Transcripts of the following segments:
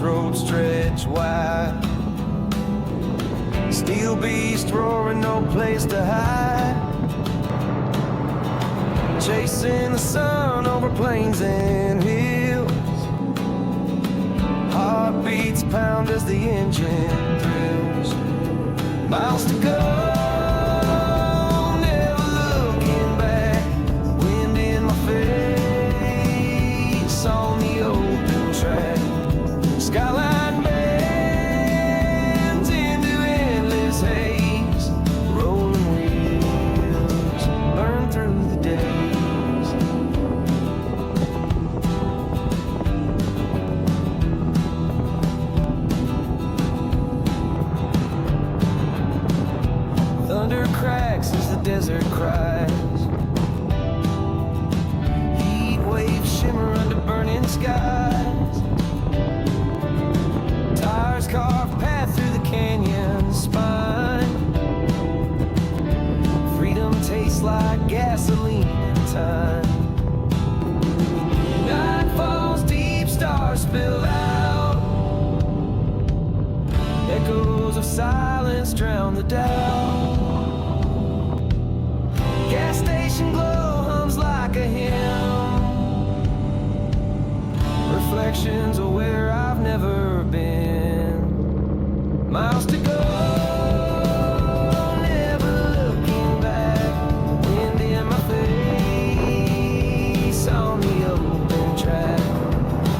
roads stretch wide. Steel beast roaring, no place to hide. Chasing the sun over plains and hills. Heartbeats pound as the engine thrills. Miles to go, never looking back. Wind in my face on the open track. Skyline bends into endless haze. Rolling wheels burn through the days. Thunder cracks as the desert cries. Heat waves shimmer under burning skies. Tires carve path through the canyon spine. Freedom tastes like gasoline in time. Night falls, deep stars spill out. Echoes of silence drown the doubt. Gas station glow hums like a hymn. Reflections of where I've never been. Miles to go, never looking back. Wind in my face on the open track.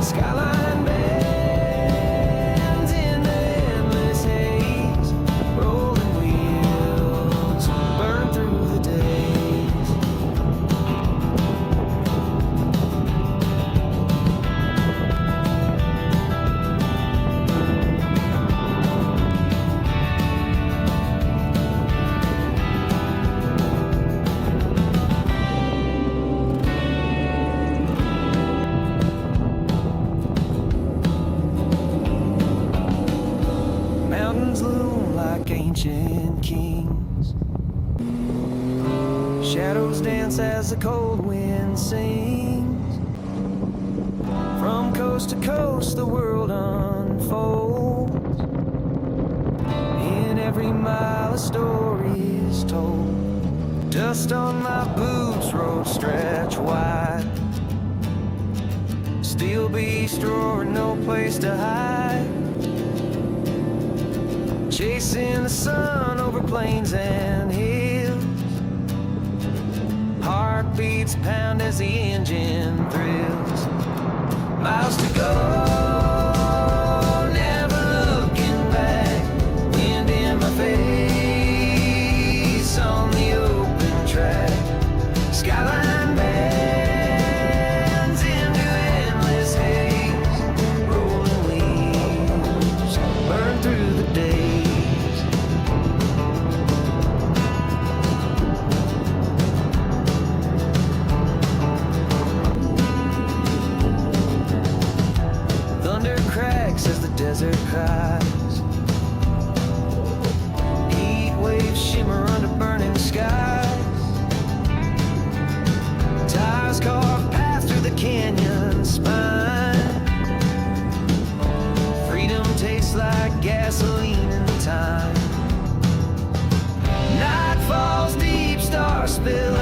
Skyline bends in the endless haze. Rolling wheels burn through the days. Mountains loom like ancient kings. Shadows dance as the cold wind sings. From coast to coast the world unfolds. In every mile a story is told. Dust on my boots, roads stretch wide. Steel beast roaring, no place to hide. Chasing the sun over plains and hills. Heartbeats pound as the engine thrills. Miles to go, never looking back. Wind in my face on the open track. Skyline bends into endless haze. Rolling wheels burn through the days. Thunder cracks as the desert cries. Heat waves shimmer under burning skies. Tires carve path through the canyon spine. Freedom tastes like gasoline in time. Night falls, deep stars spill